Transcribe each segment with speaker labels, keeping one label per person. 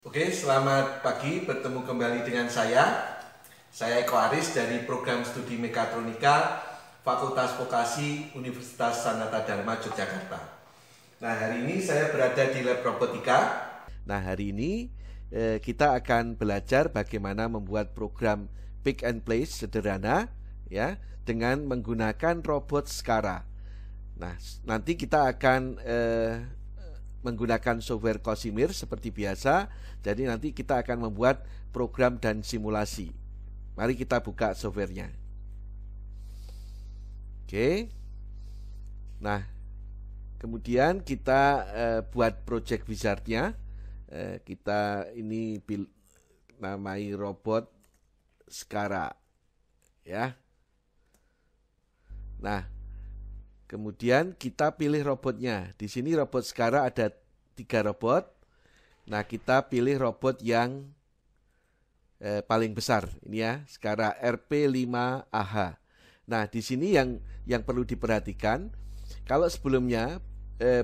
Speaker 1: Oke, selamat pagi. Bertemu kembali dengan saya. Saya Eko Aris dari Program Studi Mekatronika Fakultas Vokasi Universitas Sanata Dharma Yogyakarta. Nah, hari ini saya berada di Lab Robotika. Nah, hari ini kita akan belajar bagaimana membuat program pick and place sederhana ya dengan menggunakan robot Skara. Nah, nanti kita akan menggunakan software Cosimir seperti biasa. Jadi nanti kita akan membuat program dan simulasi. Mari kita buka softwarenya. Oke. Nah, kemudian kita buat project wizardnya. Kita ini namai robot Skara, ya. Nah, kemudian kita pilih robotnya. Di sini robot Skara ada 3 robot. Nah, kita pilih robot yang paling besar. Ini ya, Skara RP5AH. Nah, di sini yang perlu diperhatikan, kalau sebelumnya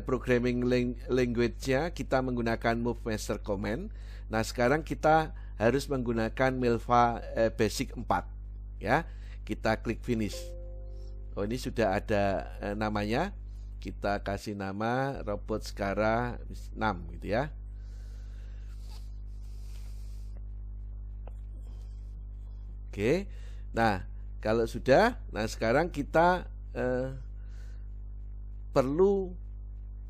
Speaker 1: programming language-nya kita menggunakan Move Master Command. Nah, sekarang kita harus menggunakan Milva Basic 4. Ya, kita klik finish. Oh, ini sudah ada namanya. Kita kasih nama robot Skara 6 gitu ya. Oke. Nah, kalau sudah, nah sekarang kita perlu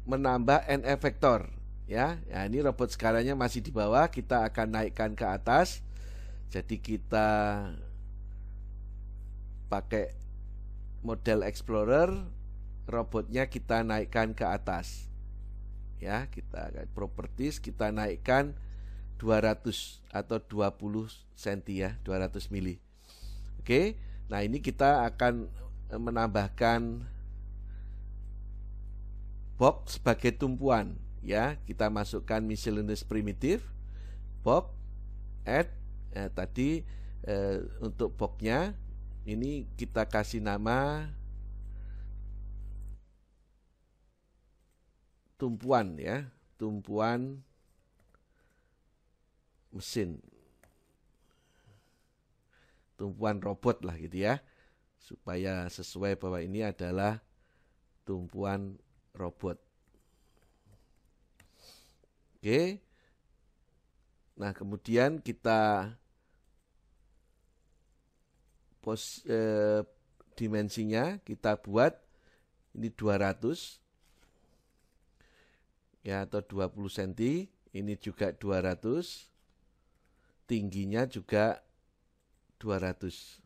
Speaker 1: menambah n effector ya. Nah, ini robot Skaranya masih di bawah, kita akan naikkan ke atas. Jadi kita pakai model Explorer, robotnya kita naikkan ke atas. Ya, kita properties kita naikkan 200 atau 20 cm ya, 200 mili. Oke. Nah, ini kita akan menambahkan box sebagai tumpuan ya. Kita masukkan miscellaneous primitive box add tadi untuk boxnya ini kita kasih nama tumpuan ya, tumpuan mesin, tumpuan robot lah gitu ya, supaya sesuai bahwa ini adalah tumpuan robot. Oke. Nah, kemudian kita dimensinya kita buat ini 200 ya, atau 20 cm. Ini juga 200, tingginya juga 200.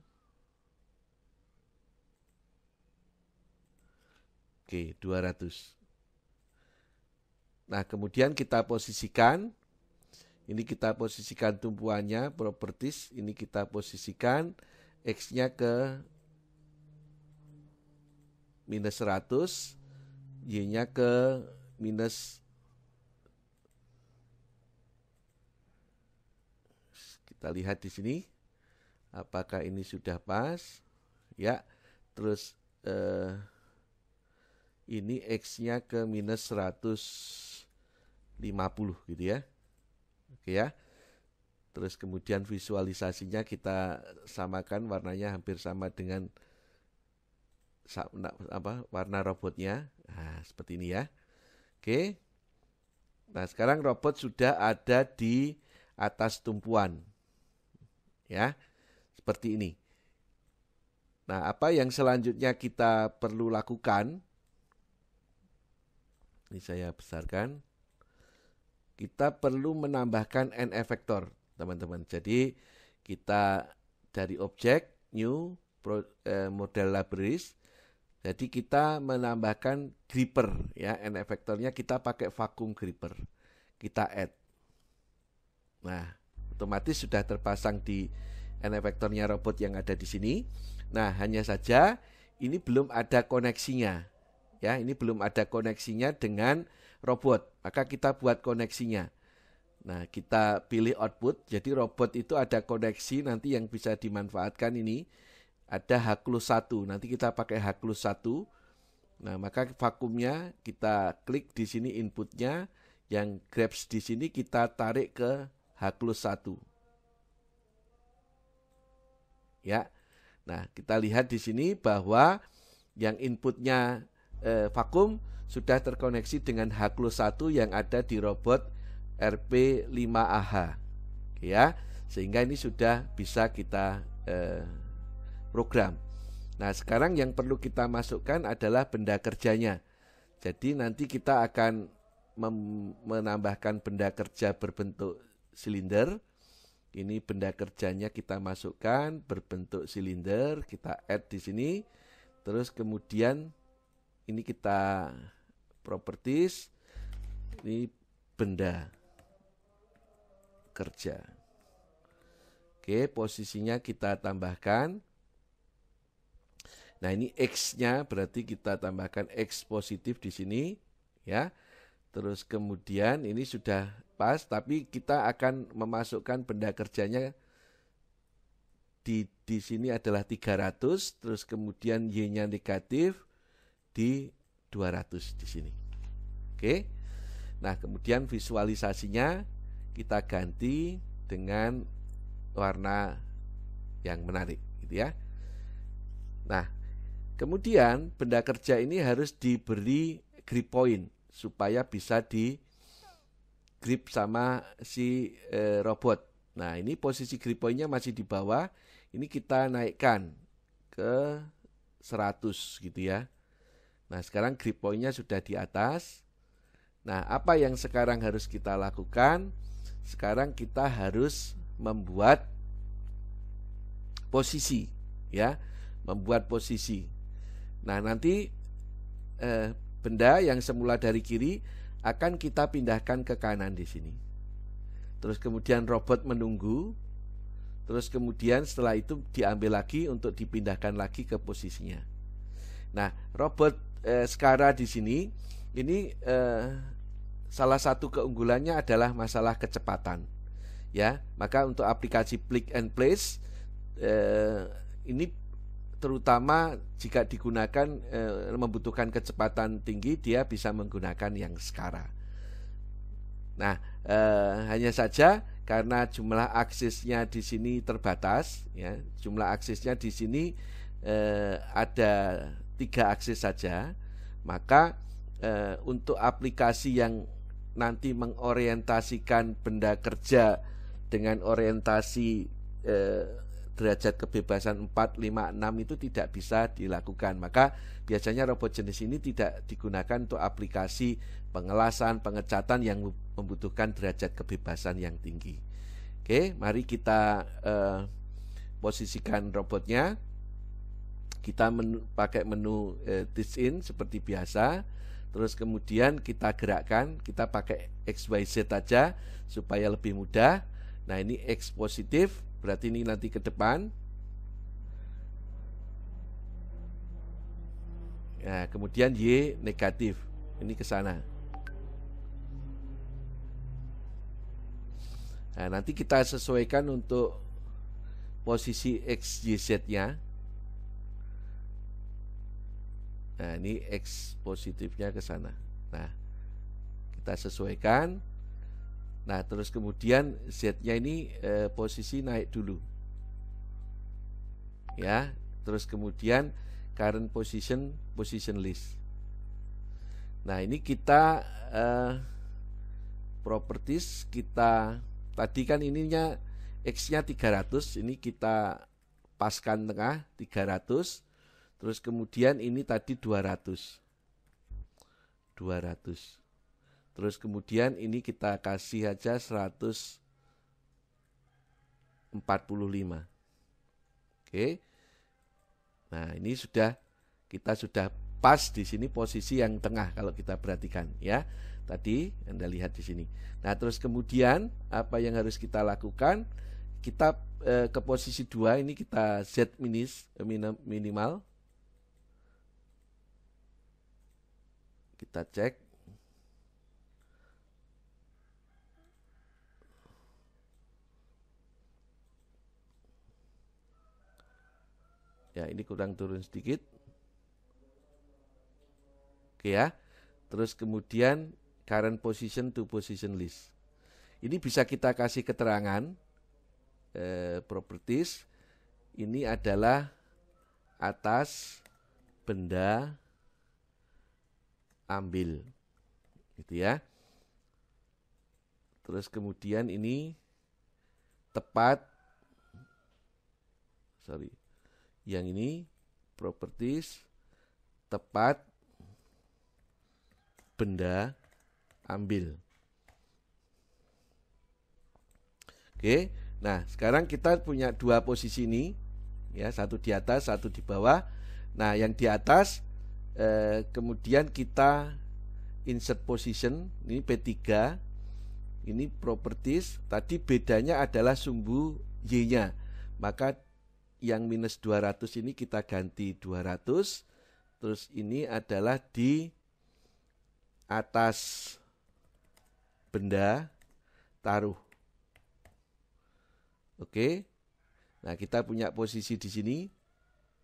Speaker 1: Oke, 200. Nah, kemudian kita posisikan. Ini kita posisikan tumpuannya, properties. Ini kita posisikan X-nya ke minus 100, Y-nya ke minus. Kita lihat di sini apakah ini sudah pas ya. Terus ini X-nya ke minus 150 gitu ya. Oke ya. Terus kemudian visualisasinya kita samakan, warnanya hampir sama dengan warna robotnya. Nah, seperti ini ya. Oke. Nah, sekarang robot sudah ada di atas tumpuan. Ya, seperti ini. Nah, apa yang selanjutnya kita perlu lakukan? Ini saya besarkan. Kita perlu menambahkan n effector, teman-teman. Jadi kita dari objek new model libraries. Jadi kita menambahkan gripper ya, n effectornya kita pakai vacuum gripper. Kita add. Nah, otomatis sudah terpasang di n effectornya robot yang ada di sini. Nah, hanya saja ini belum ada koneksinya. Ya, ini belum ada koneksinya dengan robot. Maka kita buat koneksinya. Nah, kita pilih output. Jadi robot itu ada koneksi nanti yang bisa dimanfaatkan ini. Ada H+1. Nanti kita pakai H+1. Nah, maka vakumnya kita klik di sini inputnya. Yang grabs di sini kita tarik ke H+1. Ya. Nah, kita lihat di sini bahwa yang inputnya vakum sudah terkoneksi dengan H+1 yang ada di robot RP5AH. Ya, sehingga ini sudah bisa kita program. Nah, sekarang yang perlu kita masukkan adalah benda kerjanya. Jadi nanti kita akan menambahkan benda kerja berbentuk silinder. Ini benda kerjanya kita masukkan berbentuk silinder, kita add di sini. Terus kemudian ini kita properties, ini benda kerja. Oke, posisinya kita tambahkan. Nah, ini X-nya berarti kita tambahkan X positif di sini, ya. Terus kemudian ini sudah pas, tapi kita akan memasukkan benda kerjanya di sini adalah 300, terus kemudian Y-nya negatif di 200 di sini. Oke. Nah, kemudian visualisasinya kita ganti dengan warna yang menarik, gitu ya. Nah, kemudian benda kerja ini harus diberi grip point supaya bisa di grip sama si robot. Nah, ini posisi grip point-nya masih di bawah. Ini kita naikkan ke 100 gitu ya. Nah, sekarang grip point-nya sudah di atas. Nah, apa yang sekarang harus kita lakukan? Sekarang kita harus membuat posisi, ya, membuat posisi. Nah, nanti benda yang semula dari kiri akan kita pindahkan ke kanan di sini. Terus kemudian robot menunggu. Terus kemudian setelah itu diambil lagi untuk dipindahkan lagi ke posisinya. Nah, robot Skara di sini ini salah satu keunggulannya adalah masalah kecepatan. Ya, maka untuk aplikasi plug and place ini terutama jika digunakan membutuhkan kecepatan tinggi, dia bisa menggunakan yang Skara. Nah, hanya saja karena jumlah aksesnya di sini terbatas, ya, jumlah aksesnya di sini ada 3 akses saja, maka untuk aplikasi yang nanti mengorientasikan benda kerja dengan orientasi derajat kebebasan 4, 5, 6 itu tidak bisa dilakukan. Maka biasanya robot jenis ini tidak digunakan untuk aplikasi pengelasan, pengecatan yang membutuhkan derajat kebebasan yang tinggi. Oke, mari kita posisikan robotnya. Kita pakai menu teach in seperti biasa. Terus kemudian kita gerakkan, kita pakai XYZ aja supaya lebih mudah. Nah, ini X positif, berarti ini nanti ke depan. Nah, kemudian Y negatif, ini ke sana. Nah, nanti kita sesuaikan untuk posisi X, Y, Z-nya. Nah, ini X positifnya ke sana. Nah, kita sesuaikan. Nah, terus kemudian Z-nya ini posisi naik dulu. Ya, terus kemudian current position, position list. Nah, ini kita properties, kita tadi kan ininya X-nya 300, ini kita paskan tengah 300. Terus kemudian ini tadi 200. Terus kemudian ini kita kasih aja 145. Oke. Nah, ini kita sudah pas di sini posisi yang tengah kalau kita perhatikan, ya. Tadi Anda lihat di sini. Nah, terus kemudian apa yang harus kita lakukan? Kita ke posisi 2, ini kita Z minimal. Kita cek. Ya, ini kurang turun sedikit. Oke ya. Terus kemudian current position to position list. Ini bisa kita kasih keterangan properties. Ini adalah atas benda ambil, gitu ya. Terus kemudian ini tepat, yang ini properties tepat benda ambil. Oke, nah sekarang kita punya dua posisi ini, ya, satu di atas, satu di bawah. Nah yang di atas kemudian kita insert position, ini P3, ini properties, tadi bedanya adalah sumbu Y-nya, maka yang minus 200 ini kita ganti 200, terus ini adalah di atas benda taruh. Oke. Nah, kita punya posisi di sini,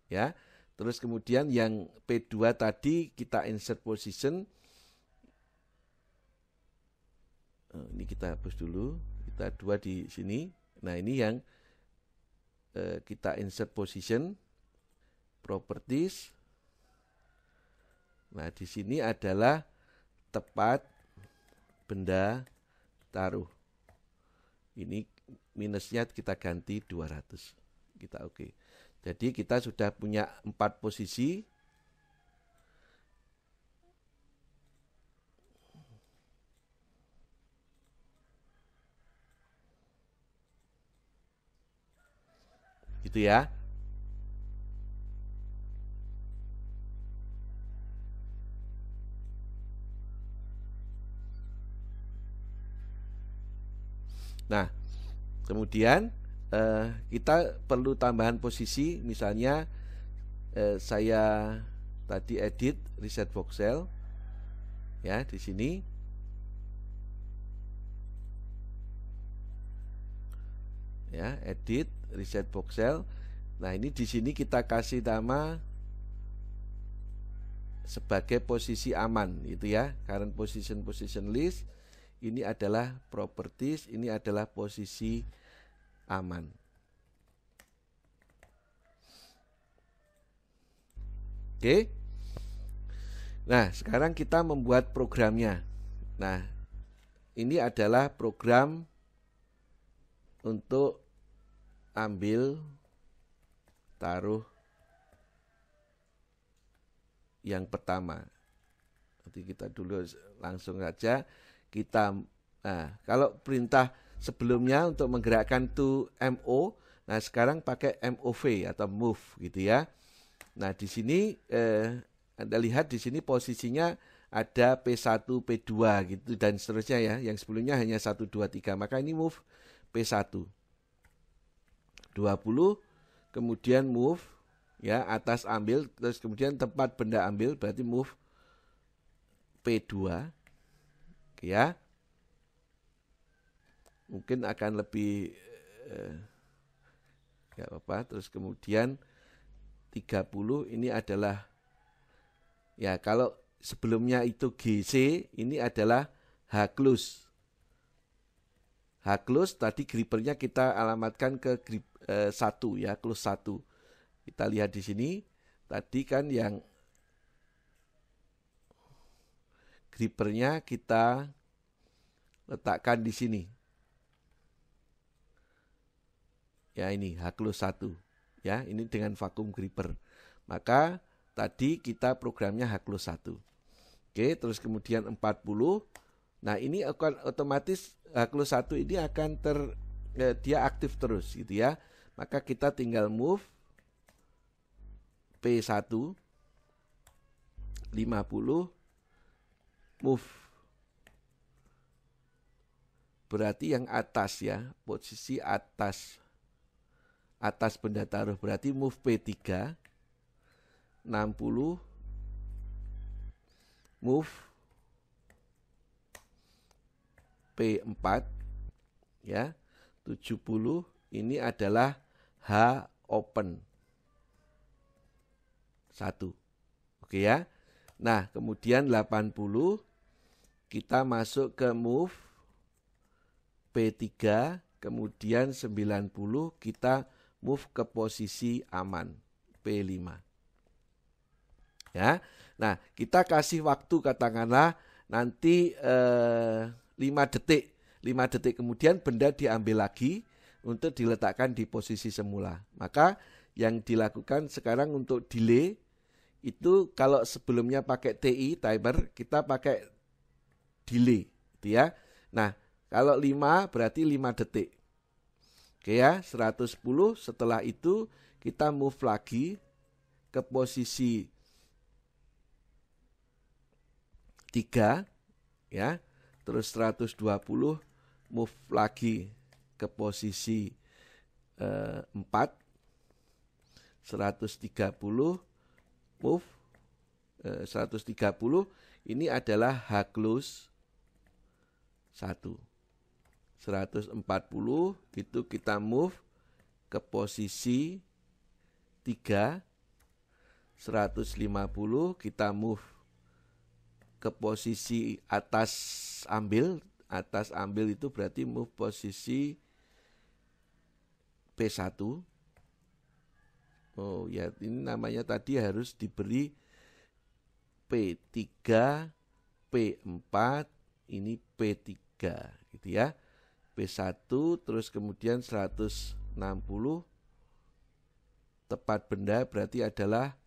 Speaker 1: ya. Terus kemudian yang P2 tadi kita insert position. Ini kita hapus dulu. Kita 2 di sini. Nah, ini yang kita insert position, properties. Nah, di sini adalah tepat benda taruh. Ini minusnya kita ganti 200. Kita oke. Jadi kita sudah punya 4 posisi. Gitu ya. Nah, kemudian kita perlu tambahan posisi, misalnya saya tadi edit reset voxel, ya, di sini. Ya, edit reset voxel. Nah, ini di sini kita kasih nama sebagai posisi aman, itu ya, current position list. Ini adalah properties, ini adalah posisi aman. Oke. Nah, sekarang kita membuat programnya. Nah, ini adalah program untuk ambil taruh yang pertama. Nanti kita dulu langsung saja kita, nah, kalau perintah sebelumnya untuk menggerakkan to MO, nah sekarang pakai MOV atau move, gitu ya. Nah di sini Anda lihat di sini posisinya ada P1, P2 gitu dan seterusnya ya. Yang sebelumnya hanya 1, 2, 3, maka ini move P1 20, kemudian move, ya, atas ambil, terus kemudian tempat benda ambil, berarti move P2. Ya, mungkin akan lebih gak apa-apa. Terus kemudian 30 ini adalah, ya, kalau sebelumnya itu GC, ini adalah H close. H close tadi grippernya kita alamatkan ke grip 1, ya, close 1. Kita lihat di sini tadi kan yang grippernya kita letakkan di sini. Ya, ini H close 1. Ya, ini dengan vakum gripper. Maka tadi kita programnya H close 1. Oke, terus kemudian 40. Nah, ini akan otomatis H close 1 ini akan dia aktif terus, gitu ya. Maka kita tinggal move P1 50, move, berarti yang atas, ya, posisi atas benda taruh, berarti move P3, 60, move P4, ya, 70, ini adalah H open 1. Oke ya. Nah, kemudian 80 kita masuk ke move P3, kemudian 90 kita move ke posisi aman P5. Ya. Nah, kita kasih waktu katakanlah nanti 5 detik. 5 detik kemudian benda diambil lagi untuk diletakkan di posisi semula. Maka yang dilakukan sekarang untuk delay itu kalau sebelumnya pakai TI timer, kita pakai delay, gitu ya. Nah, kalau 5 berarti 5 detik. Oke ya, 110 setelah itu kita move lagi ke posisi 3 ya. Terus 120 move lagi ke posisi 4. 130 move 130 ini adalah H close 1. 140 itu kita move ke posisi 3. 150 kita move ke posisi atas ambil. Atas ambil itu berarti move posisi P1. Oh ya, ini namanya tadi harus diberi P3, P4, ini P3 gitu ya. P1 terus kemudian 160 tepat benda berarti adalah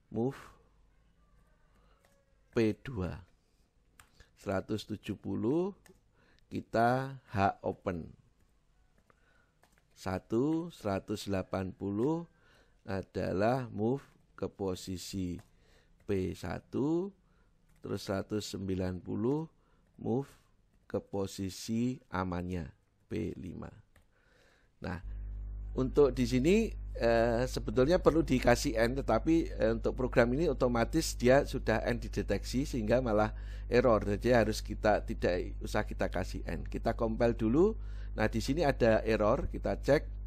Speaker 1: move P2. 170 kita H open. 180 adalah move ke posisi P1, terus 190 move ke posisi amannya P5. Nah, untuk di sini sebetulnya perlu dikasih N, tetapi untuk program ini otomatis dia sudah N dideteksi sehingga malah error. Jadi harus tidak usah kita kasih N. Kita compile dulu. Nah, di sini ada error, kita cek.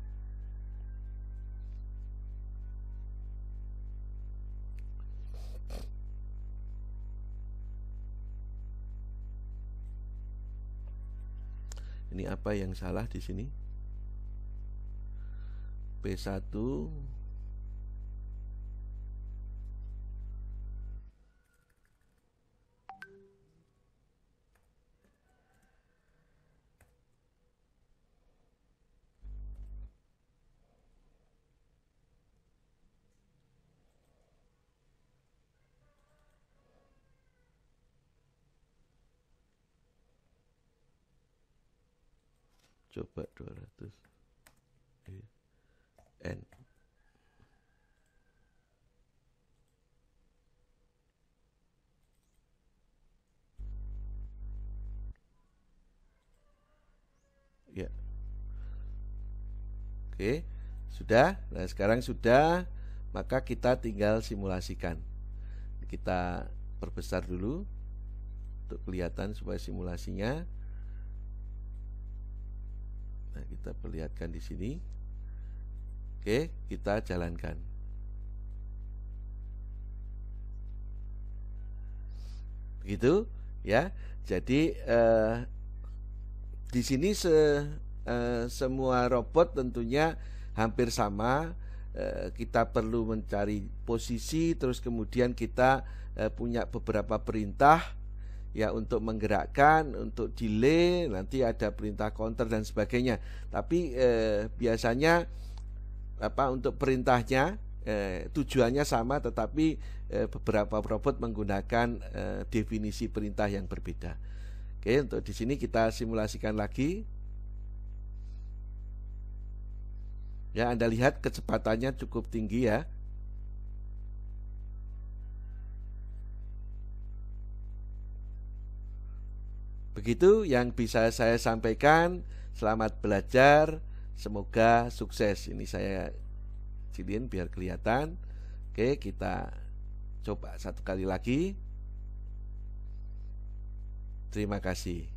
Speaker 1: Ini apa yang salah di sini? P1 coba 200 N. Ya. Oke, sudah. Nah, sekarang sudah, maka kita tinggal simulasikan. Kita perbesar dulu untuk kelihatan supaya simulasinya. Nah, kita perlihatkan di sini. Oke, kita jalankan. Begitu, ya. Jadi di sini semua robot tentunya hampir sama. Kita perlu mencari posisi, terus kemudian kita punya beberapa perintah. Ya, untuk menggerakkan, untuk delay, nanti ada perintah counter dan sebagainya. Tapi biasanya untuk perintahnya tujuannya sama, tetapi beberapa robot menggunakan definisi perintah yang berbeda. Oke, untuk di sini kita simulasikan lagi. Ya, Anda lihat kecepatannya cukup tinggi ya. Begitu yang bisa saya sampaikan. Selamat belajar, semoga sukses. Ini saya kecilin biar kelihatan. Oke, kita coba satu kali lagi. Terima kasih.